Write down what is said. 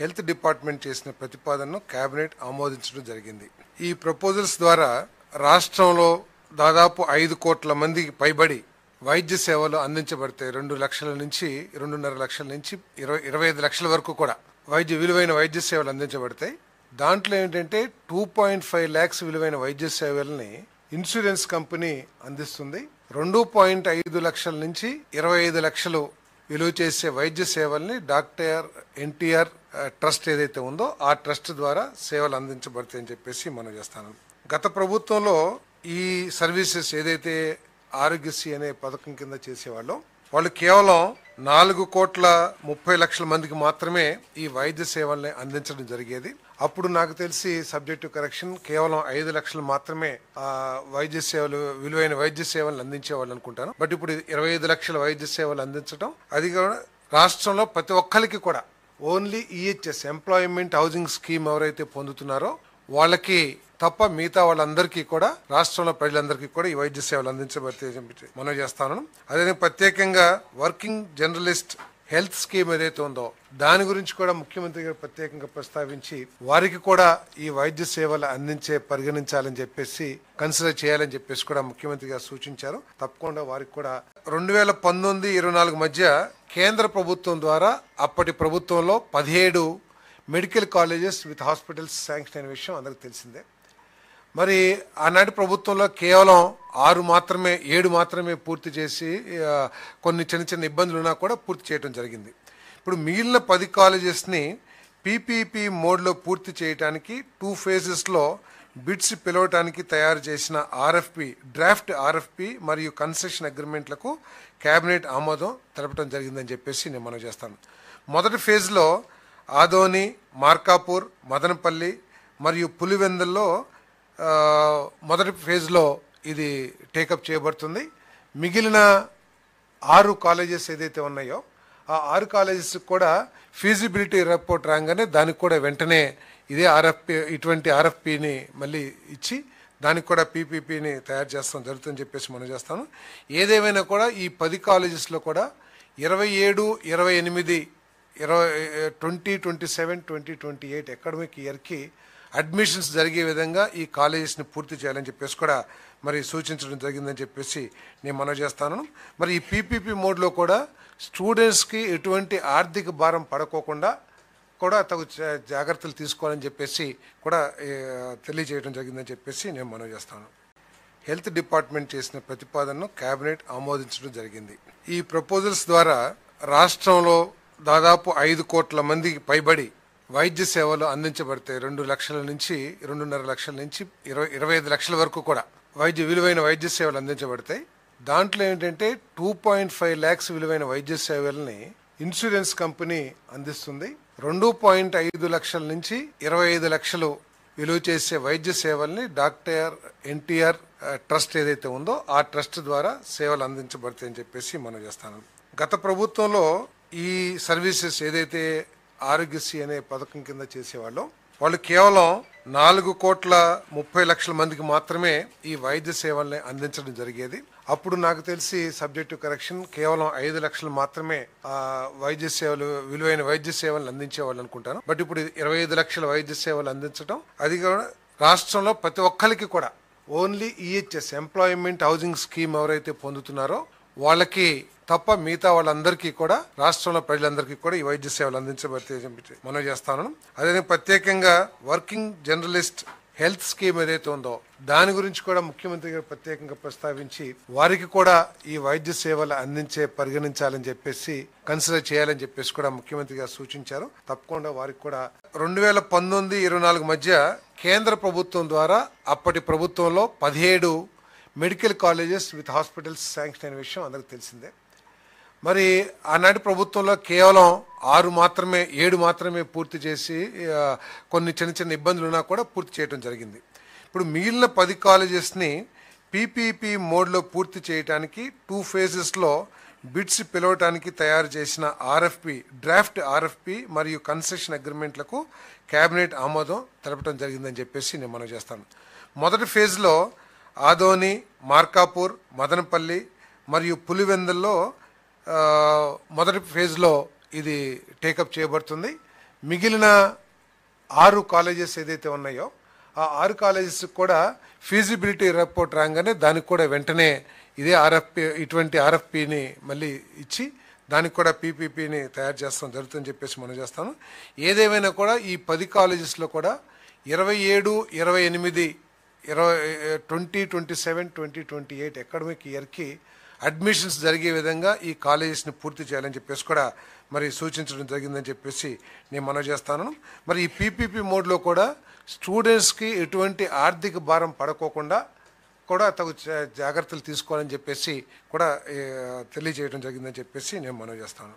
Health department చేసిన ప్రతిపాదనను cabinet ఆమోదించడం జరిగింది. ఈ ప్రపోజల్స్ ద్వారా రాష్ట్రంలో దాదాపు 5 కోట్ల మందికి పైబడి వైద్య సేవలు అందించబడతాయి. 2 లక్షల నుంచి 2.5 లక్షల నుంచి 25 లక్షల వరకు కూడా విలువైన వైద్య సేవలు అందించబడతాయి. దాంట్లో ఏంటంటే 2.5 lakhs విలువైన వైద్య సేవల్ని ఇన్సూరెన్స్ కంపెనీ అందిస్తుంది. 2.5 లక్షల నుంచి 25 లక్షలు విలువ చేసే వైద్య సేవల్ని డాక్టర్ ఎన్టీఆర్ ట్రస్ట్ ఏదైతే ఉందో ఆ ట్రస్ట్ ద్వారా సేవలు అందించబడతాయని చెప్పేసి మనం చేస్తాను. గత ప్రభుత్వంలో ఈ సర్వీసెస్ ఏదైతే ఆరోగ్యశ్రీ అనే పథకం కింద చేసేవాళ్ళో వాళ్ళు కేవలం 4,30,00,000 మందికి మాత్రమే ఈ వైద్య సేవల్ని అందించడం జరిగేది. అప్పుడు నాకు తెలిసి సబ్జెక్టు కరెక్షన్ కేవలం 5 లక్షలు మాత్రమే విలువైన వైద్య సేవలను అందించేవాళ్ళు అనుకుంటాను. బట్ ఇప్పుడు 25 లక్షల వైద్య సేవలు అందించడం, అది కూడా రాష్ట్రంలో ప్రతి ఒక్కరికి కూడా only EHS employment housing scheme ఎవరైతే పొందుతున్నారో వాళ్ళకి తప్ప మిగతా వాళ్ళందరికీ కూడా రాష్ట్రంలో ప్రజలందరికీ కూడా ఈ వైద్య సేవలు అందించబడతాయి మనం చేస్తాను. అదే ప్రత్యేకంగా వర్కింగ్ జర్నలిస్ట్ హెల్త్ స్కీమ్ ఏదైతే ఉందో దాని గురించి కూడా ముఖ్యమంత్రి గారు ప్రత్యేకంగా ప్రస్తావించి వారికి కూడా ఈ వైద్య సేవలు పరిగణించాలని చెప్పేసి కన్సిడర్ చేయాలని చెప్పేసి కూడా ముఖ్యమంత్రి గారు సూచించారు. తప్పకుండా వారికి కూడా 2019-24 మధ్య కేంద్ర ప్రభుత్వం ద్వారా అప్పటి ప్రభుత్వంలో 17 medical colleges with hospitals sanction అయిన విషయం అందరికి తెలిసిందే. మరి ఆనాటి ప్రభుత్వంలో కేవలం 7 మాత్రమే పూర్తి చేసి కొన్ని చిన్న ఇబ్బందులు ఉన్నా కూడా పూర్తి చేయడం జరిగింది. ఇప్పుడు మిగిలిన 10 కాలేజెస్ని పీపీపీ మోడ్లో పూర్తి చేయడానికి 2 phases బిడ్స్ పిలవటానికి తయారు చేసిన డ్రాఫ్ట్ ఆర్ఎఫ్పి మరియు కన్సెషన్ అగ్రిమెంట్లకు కేబినెట్ ఆమోదం తెలపడం జరిగిందని చెప్పేసి నేను మనం చేస్తాను. మొదటి ఫేజ్లో ఆదోని, మార్కాపూర్, మదనపల్లి మరియు పులివెందుల్లో మొదటి ఫేజ్లో ఇది టేకప్ చేయబడుతుంది. మిగిలిన 6 కాలేజెస్ ఏదైతే ఉన్నాయో ఆ 6 కాలేజెస్ కూడా ఫీజిబిలిటీ రిపోర్ట్ రాగానే దానికి కూడా వెంటనే ఇటువంటి ఆర్ఎఫ్పిని మళ్ళీ ఇచ్చి దానికి కూడా పీపీపీని తయారు చేస్తాం జరుగుతుందని చెప్పేసి మనం చేస్తాను. ఏదేమైనా కూడా ఈ 10 కాలేజెస్లో కూడా 27-28 2027-2028 అకాడమిక్ ఇయర్కి అడ్మిషన్స్ జరిగే విధంగా ఈ కాలేజెస్ని పూర్తి చేయాలని చెప్పేసి కూడా మరి సూచించడం జరిగిందని చెప్పేసి నేను మనవి చేస్తాను. మరి ఈ పీపీపీ మోడ్లో కూడా స్టూడెంట్స్కి ఎటువంటి ఆర్థిక భారం పడకోకుండా కూడా తగు జాగ్రత్తలు తీసుకోవాలని చెప్పేసి కూడా తెలియజేయడం జరిగిందని చెప్పేసి నేను మనవి చేస్తాను. హెల్త్ డిపార్ట్మెంట్ చేసిన ప్రతిపాదనను కేబినెట్ ఆమోదించడం జరిగింది. ఈ ప్రపోజల్స్ ద్వారా రాష్ట్రంలో దాదాపు 5 కోట్ల మందికి పైబడి వైద్య సేవలు అందించబడతాయి. 2 లక్షల నుంచి 2.5 లక్షల నుంచి 25 లక్షల వరకు కూడా విలువైన వైద్య సేవలు అందించబడతాయి. దాంట్లో ఏంటంటే 2.5 lakhs విలువైన వైద్య సేవల్ని ఇన్సూరెన్స్ కంపెనీ అందిస్తుంది. 2.5 లక్షల నుంచి 25 లక్షలు విలువ చేసే వైద్య సేవల్ని డాక్టర్ ఎన్టీఆర్ ట్రస్ట్ ఏదైతే ఉందో ఆ ట్రస్ట్ ద్వారా సేవలు అందించబడతాయని చెప్పేసి మనం చేస్తాను. గత ప్రభుత్వంలో ఈ సర్వీసెస్ ఏదైతే ఆరోగ్యశ్రీ అనే పథకం కింద చేసేవాళ్ళో వాళ్ళు కేవలం 4,30,00,000 మందికి మాత్రమే ఈ వైద్య సేవల్ని అందించడం జరిగేది. అప్పుడు నాకు తెలిసి సబ్జెక్టు కరెక్షన్ కేవలం 5 లక్షలు మాత్రమే విలువైన వైద్య సేవలను అందించేవాళ్ళు అనుకుంటాను. బట్ ఇప్పుడు 25 లక్షల వైద్య సేవలు అందించడం, అది కూడా రాష్ట్రంలో ప్రతి ఒక్కరికి కూడా only EHS employment housing scheme ఎవరైతే పొందుతున్నారో వాళ్ళకి తప్ప మిగతా వాళ్ళందరికీ కూడా రాష్ట్రంలో ప్రజలందరికీ కూడా ఈ వైద్య సేవలు అందించబడతాయి మనం చేస్తాను. అదే ప్రత్యేకంగా వర్కింగ్ జర్నలిస్ట్ హెల్త్ స్కీమ్ ఏదైతే ఉందో దాని గురించి కూడా ముఖ్యమంత్రి గారు ప్రత్యేకంగా ప్రస్తావించి వారికి కూడా ఈ వైద్య సేవలు పరిగణించాలని చెప్పేసి కన్సిడర్ చేయాలని చెప్పేసి కూడా ముఖ్యమంత్రి గారు సూచించారు. తప్పకుండా వారికి కూడా 2019-24 మధ్య కేంద్ర ప్రభుత్వం ద్వారా అప్పటి ప్రభుత్వంలో 17 medical colleges with hospitals sanction అయిన విషయం అందరికి తెలిసిందే. మరి ఆనాటి ప్రభుత్వంలో కేవలం 7 మాత్రమే పూర్తి చేసి కొన్ని చిన్న ఇబ్బందులు ఉన్నా కూడా పూర్తి చేయడం జరిగింది. ఇప్పుడు మిగిలిన 10 కాలేజెస్ని పీపీపీ మోడ్లో పూర్తి చేయడానికి 2 phases బిడ్స్ పిలవటానికి తయారు చేసిన డ్రాఫ్ట్ ఆర్ఎఫ్పి మరియు కన్సెషన్ అగ్రిమెంట్లకు కేబినెట్ ఆమోదం తెలపడం జరిగిందని చెప్పేసి నేను మనవి చేస్తాను. మొదటి ఫేజ్లో ఆదోని, మార్కాపూర్, మదనపల్లి మరియు పులివెందుల్లో మొదటి ఫేజ్లో ఇది టేకప్ చేయబడుతుంది. మిగిలిన 6 కాలేజెస్ ఏదైతే ఉన్నాయో ఆ 6 కాలేజెస్ కూడా ఫీజిబిలిటీ రిపోర్ట్ రాగానే దానికి కూడా వెంటనే ఇదే ఇటువంటి ఆర్ఎఫ్పిని మళ్ళీ ఇచ్చి దానికి కూడా పీపీపీని తయారు చేస్తాం జరుగుతుందని చెప్పేసి మనం చేస్తాను. ఏదేమైనా కూడా ఈ 10 కాలేజెస్లో కూడా 27, 28, 2027, 2028 అకాడమిక్ ఇయర్కి అడ్మిషన్స్ జరిగే విధంగా ఈ కాలేజెస్ని పూర్తి చేయాలని చెప్పేసి కూడా మరి సూచించడం జరిగిందని చెప్పేసి నేను మనవి చేస్తాను. మరి ఈ పీపీపీ మోడ్లో కూడా స్టూడెంట్స్కి ఎటువంటి ఆర్థిక భారం పడకోకుండా కూడా తగు జాగ్రత్తలు తీసుకోవాలని చెప్పేసి కూడా తెలియజేయడం జరిగిందని చెప్పేసి నేను మనవి చేస్తాను.